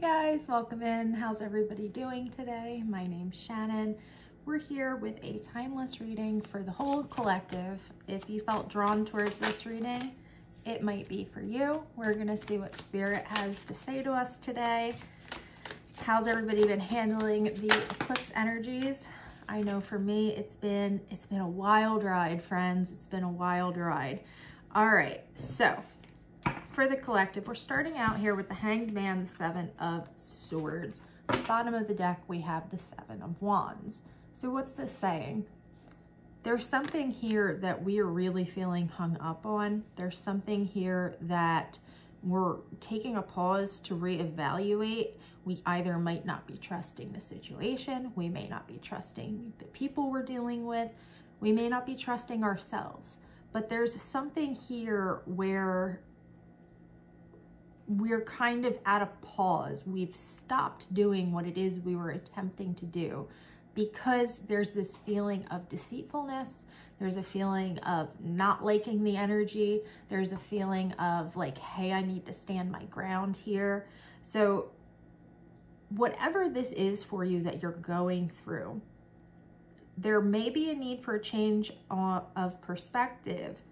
Hey guys, welcome in. How's everybody doing today? My name's Shannon. We're here with a timeless reading for the whole collective. If you felt drawn towards this reading, it might be for you. We're gonna see what Spirit has to say to us today. How's everybody been handling the eclipse energies? I know for me, it's been a wild ride, friends. It's been a wild ride. All right, so for the collective, we're starting out here with the Hanged Man, the Seven of Swords. At the bottom of the deck, we have the Seven of Wands. So what's this saying? There's something here that we are really feeling hung up on. There's something here that we're taking a pause to reevaluate. We either might not be trusting the situation. We may not be trusting the people we're dealing with. We may not be trusting ourselves. But there's something here where we're kind of at a pause. We've stopped doing what it is we were attempting to do because there's this feeling of deceitfulness. There's a feeling of not liking the energy. There's a feeling of like, hey, I need to stand my ground here. So whatever this is for you that you're going through, there may be a need for a change of perspective.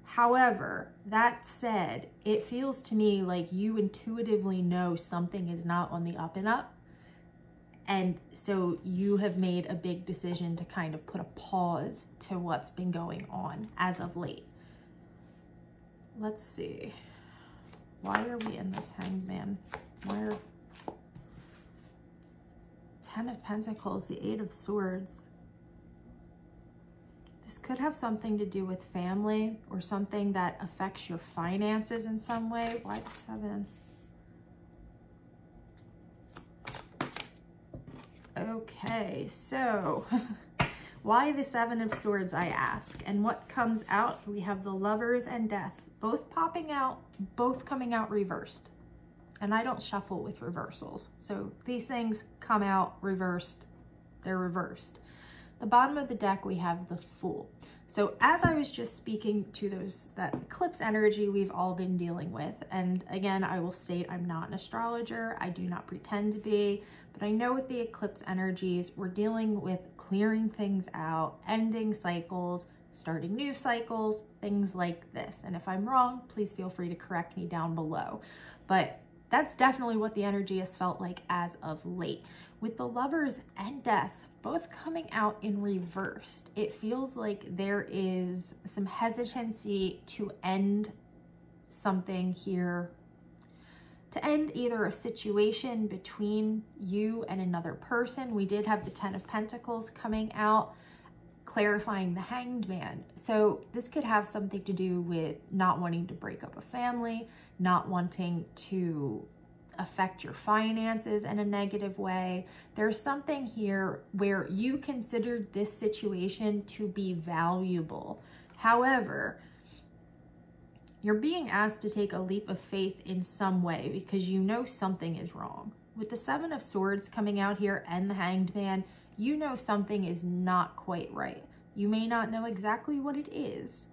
However, that said, it feels to me like you intuitively know something is not on the up and up. And so you have made a big decision to kind of put a pause to what's been going on as of late. Let's see. Why are we in this Hanged Man? Why are Ten of Pentacles, the Eight of Swords? This could have something to do with family or something that affects your finances in some way. Why the Seven? Okay, so why the Seven of Swords, I ask? And what comes out? We have the Lovers and Death, both popping out, both coming out reversed. And I don't shuffle with reversals. So these things come out reversed, they're reversed. The bottom of the deck, we have the Fool. So as I was just speaking to that eclipse energy we've all been dealing with, and again, I will state I'm not an astrologer. I do not pretend to be, but I know with the eclipse energies, we're dealing with clearing things out, ending cycles, starting new cycles, things like this. And if I'm wrong, please feel free to correct me down below. But that's definitely what the energy has felt like as of late. With the Lovers and Death both coming out in reversed, it feels like there is some hesitancy to end something here, to end either a situation between you and another person. We did have the Ten of Pentacles coming out, clarifying the Hanged Man. So this could have something to do with not wanting to break up a family, not wanting to affect your finances in a negative way. There's something here where you considered this situation to be valuable. However, you're being asked to take a leap of faith in some way because you know something is wrong. With the Seven of Swords coming out here and the Hanged Man, you know something is not quite right. You may not know exactly what it is,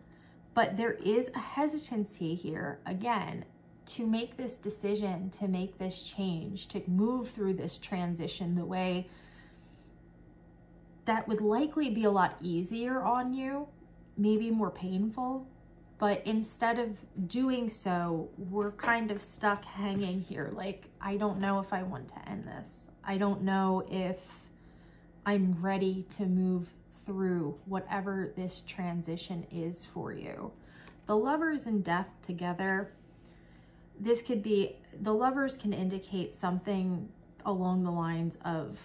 but there is a hesitancy here, again, to make this decision, to make this change, to move through this transition the way that would likely be a lot easier on you, maybe more painful. But instead of doing so, we're kind of stuck hanging here. Like, I don't know if I want to end this. I don't know if I'm ready to move through whatever this transition is for you. The Lovers and Death together, this could be, the Lovers can indicate something along the lines of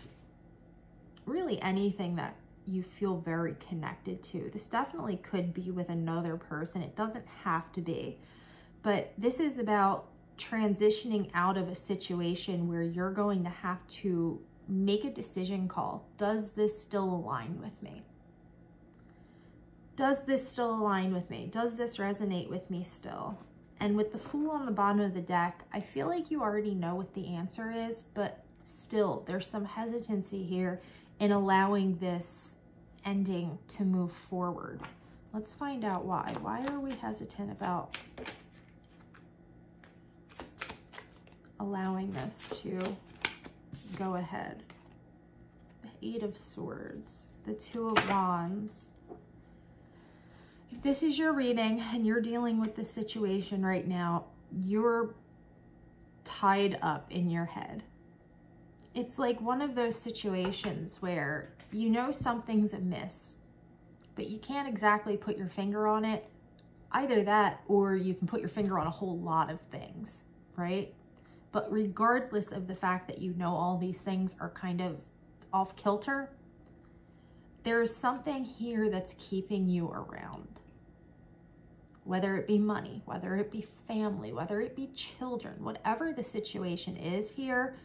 really anything that you feel very connected to. This definitely could be with another person. It doesn't have to be, but this is about transitioning out of a situation where you're going to have to make a decision call. Does this still align with me? Does this still align with me? Does this resonate with me still? And with the Fool on the bottom of the deck, I feel like you already know what the answer is, but still there's some hesitancy here in allowing this ending to move forward. Let's find out why. Why are we hesitant about allowing this to go ahead. The Eight of Swords, the Two of Wands. If this is your reading and you're dealing with this situation right now, you're tied up in your head. It's like one of those situations where you know something's amiss, but you can't exactly put your finger on it. Either that, or you can put your finger on a whole lot of things, right? But regardless of the fact that you know all these things are kind of off kilter, there's something here that's keeping you around. Whether it be money, whether it be family, whether it be children, whatever the situation is here,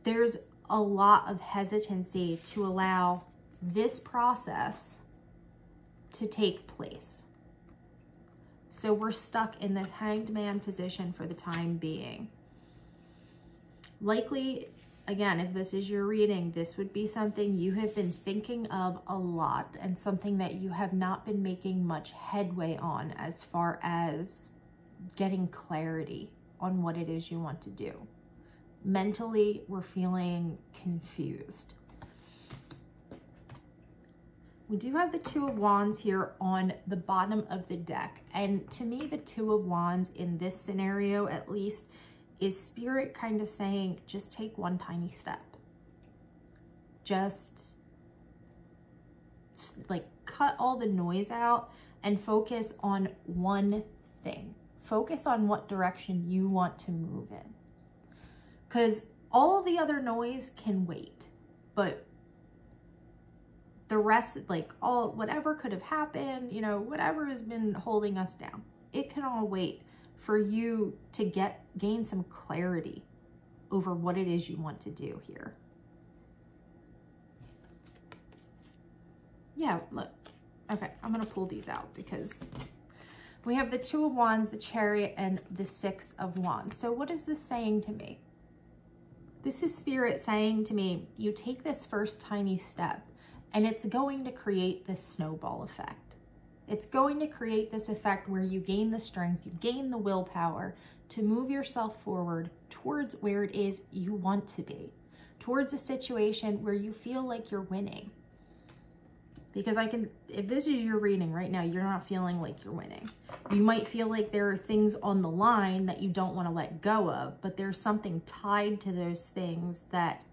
there's a lot of hesitancy to allow this process to take place. So we're stuck in this Hanged Man position for the time being. Likely, again, if this is your reading, this would be something you have been thinking of a lot and something that you have not been making much headway on as far as getting clarity on what it is you want to do. Mentally, we're feeling confused. We do have the Two of Wands here on the bottom of the deck. And to me, the Two of Wands in this scenario, at least, is Spirit kind of saying, just take one tiny step. Just like cut all the noise out and focus on one thing. Focus on what direction you want to move in. Because all the other noise can wait, but the rest, like whatever could have happened, you know, whatever has been holding us down, it can all wait for you to gain some clarity over what it is you want to do here. Yeah, look. Okay, I'm going to pull these out because we have the Two of Wands, the Chariot, and the Six of Wands. So what is this saying to me? This is Spirit saying to me, you take this first tiny step and it's going to create this snowball effect. It's going to create this effect where you gain the strength, you gain the willpower to move yourself forward towards where it is you want to be, towards a situation where you feel like you're winning. Because if this is your reading right now, you're not feeling like you're winning. You might feel like there are things on the line that you don't want to let go of, but there's something tied to those things that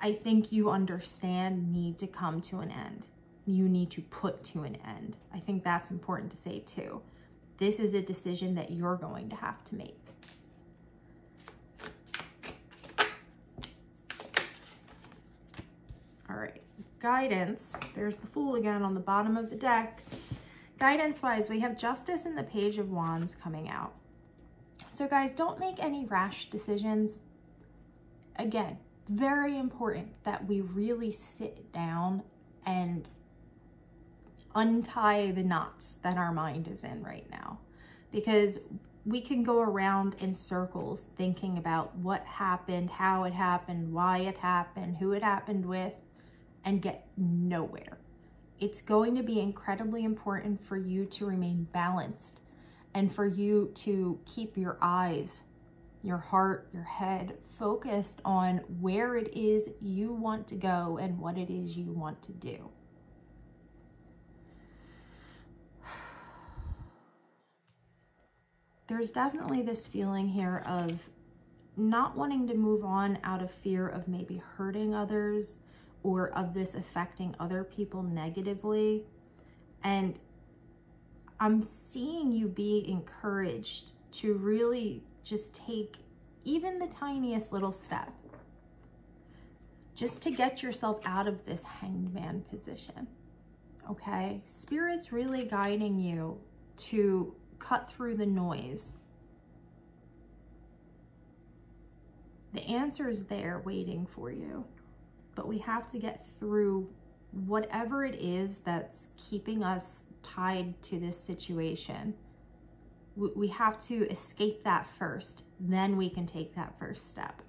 I think you understand need to come to an end. You need to put to an end. I think that's important to say too. This is a decision that you're going to have to make. All right, guidance. There's the Fool again on the bottom of the deck. Guidance-wise, we have Justice and the Page of Wands coming out. So guys, don't make any rash decisions. Again, very important that we really sit down and untie the knots that our mind is in right now, because we can go around in circles thinking about what happened, how it happened, why it happened, who it happened with, and get nowhere. It's going to be incredibly important for you to remain balanced and for you to keep your eyes, your heart, your head focused on where it is you want to go and what it is you want to do. There's definitely this feeling here of not wanting to move on out of fear of maybe hurting others or of this affecting other people negatively. And I'm seeing you be encouraged to really just take even the tiniest little step, just to get yourself out of this Hanged Man position, okay? Spirit's really guiding you to cut through the noise. The answer is there waiting for you, but we have to get through whatever it is that's keeping us tied to this situation. We have to escape that first, then we can take that first step.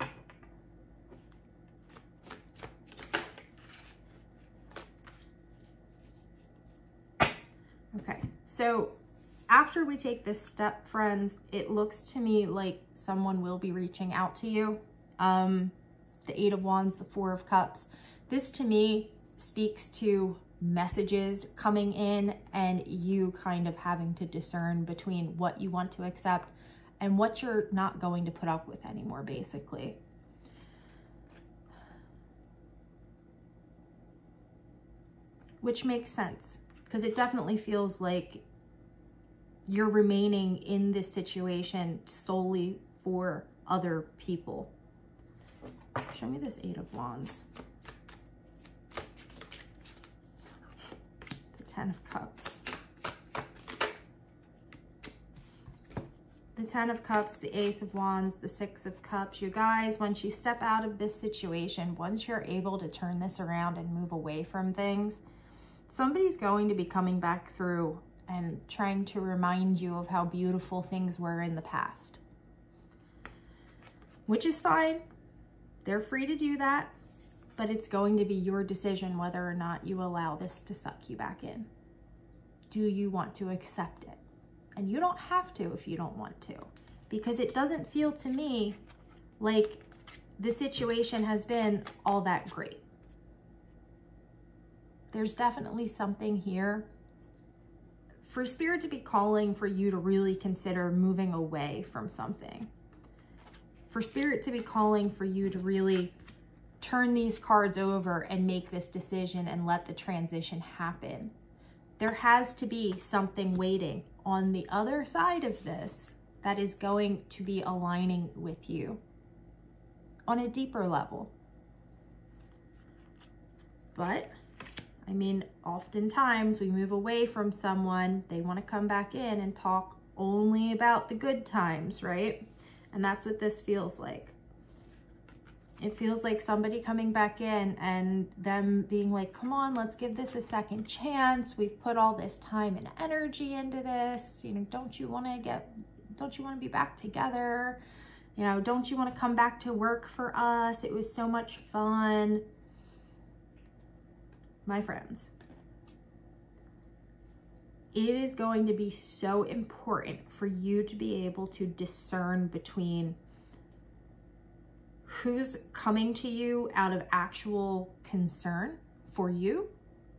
Okay, so after we take this step, friends, it looks to me like someone will be reaching out to you. The Eight of Wands, the Four of Cups. This to me speaks to messages coming in and you kind of having to discern between what you want to accept and what you're not going to put up with anymore, basically. Which makes sense, because it definitely feels like you're remaining in this situation solely for other people. Show me this Eight of Wands. The Ten of Cups. The Ten of Cups, the Ace of Wands, the Six of Cups. You guys, once you step out of this situation, once you're able to turn this around and move away from things, somebody's going to be coming back through and trying to remind you of how beautiful things were in the past. Which is fine. They're free to do that, but it's going to be your decision whether or not you allow this to suck you back in. Do you want to accept it? And you don't have to if you don't want to, because it doesn't feel to me like the situation has been all that great. There's definitely something here for Spirit to be calling for you to really consider moving away from something. For Spirit to be calling for you to really turn these cards over and make this decision and let the transition happen. There has to be something waiting on the other side of this that is going to be aligning with you on a deeper level. But, I mean, oftentimes we move away from someone, they want to come back in and talk only about the good times, right? And that's what this feels like. It feels like somebody coming back in and them being like, come on, let's give this a second chance. We've put all this time and energy into this. You know, don't you want to be back together? You know, don't you want to come back to work for us? It was so much fun. My friends, it is going to be so important for you to be able to discern between who's coming to you out of actual concern for you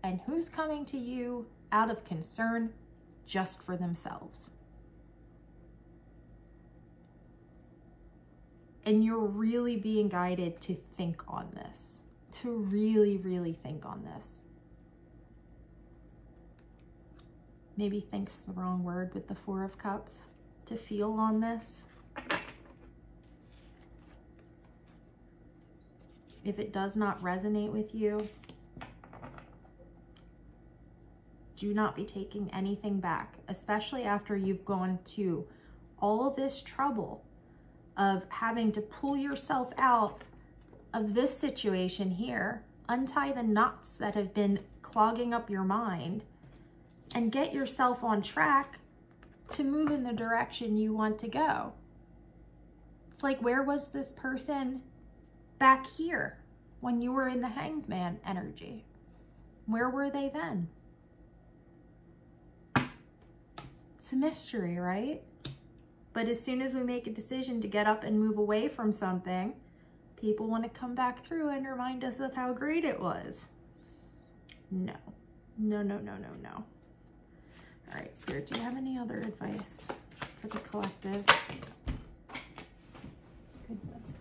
and who's coming to you out of concern just for themselves. And you're really being guided to think on this, to really, really think on this. Maybe think's the wrong word with the Four of Cups. To feel on this. If it does not resonate with you, do not be taking anything back, especially after you've gone to all of this trouble of having to pull yourself out of this situation here, untie the knots that have been clogging up your mind, and get yourself on track to move in the direction you want to go. It's like, where was this person back here when you were in the Hanged Man energy? Where were they then? It's a mystery, right? But as soon as we make a decision to get up and move away from something, people want to come back through and remind us of how great it was. No. No, no, no, no, no. All right, Spirit, do you have any other advice for the collective? Goodness.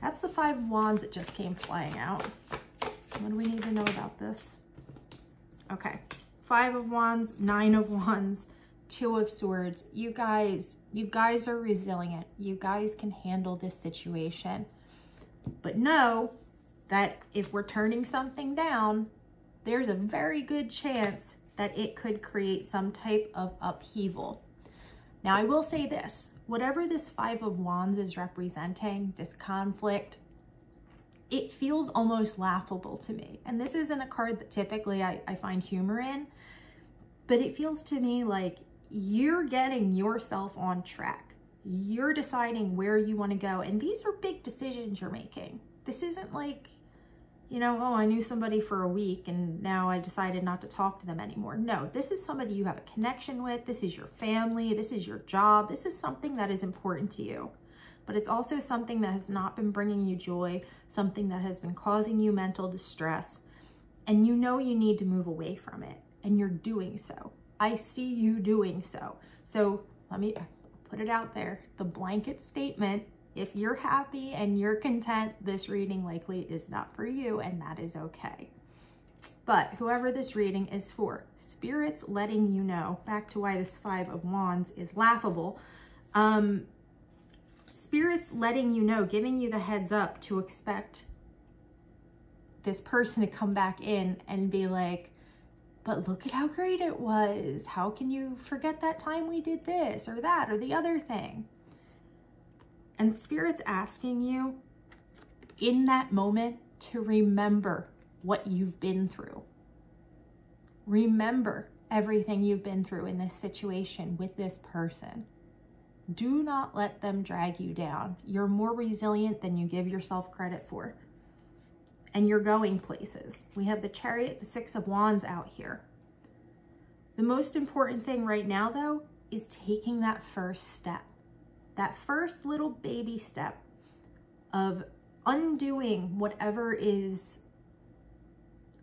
That's the Five of Wands that just came flying out. What do we need to know about this? Okay. Five of Wands, Nine of Wands, Two of Swords. You guys are resilient. You guys can handle this situation. But know that if we're turning something down, there's a very good chance that it could create some type of upheaval. Now, I will say this, whatever this Five of Wands is representing, this conflict, it feels almost laughable to me. And this isn't a card that typically I find humor in, but it feels to me like you're getting yourself on track. You're deciding where you want to go. And these are big decisions you're making. This isn't like, you know, oh, I knew somebody for a week and now I decided not to talk to them anymore. No, this is somebody you have a connection with. This is your family. This is your job. This is something that is important to you. But it's also something that has not been bringing you joy, something that has been causing you mental distress, and you know you need to move away from it, and you're doing so. I see you doing so. So let me put it out there, the blanket statement: if you're happy and you're content, this reading likely is not for you, and that is okay. But whoever this reading is for, Spirit's letting you know, back to why this Five of Wands is laughable, Spirit's letting you know, giving you the heads up to expect this person to come back in and be like, but look at how great it was. How can you forget that time we did this or that or the other thing? And Spirit's asking you in that moment to remember what you've been through. Remember everything you've been through in this situation with this person. Do not let them drag you down. You're more resilient than you give yourself credit for. And you're going places. We have the Chariot, the Six of Wands out here. The most important thing right now, though, is taking that first step. That first little baby step of undoing whatever is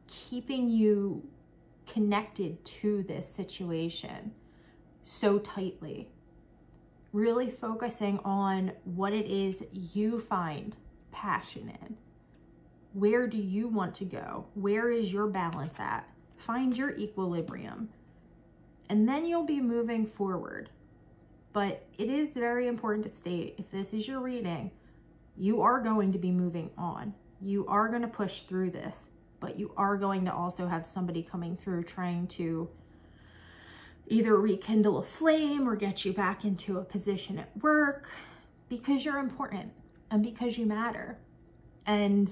keeping you connected to this situation so tightly. Really focusing on what it is you find passion in. Where do you want to go? Where is your balance at? Find your equilibrium. And then you'll be moving forward. But it is very important to state, if this is your reading, you are going to be moving on. You are going to push through this, but you are going to also have somebody coming through trying to either rekindle a flame or get you back into a position at work, because you're important and because you matter. And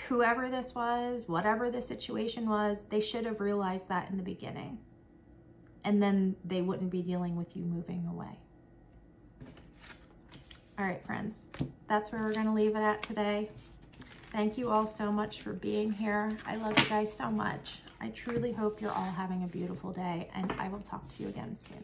whoever this was, whatever the situation was, they should have realized that in the beginning. And then they wouldn't be dealing with you moving away. All right, friends, that's where we're going to leave it at today. Thank you all so much for being here. I love you guys so much. I truly hope you're all having a beautiful day, and I will talk to you again soon.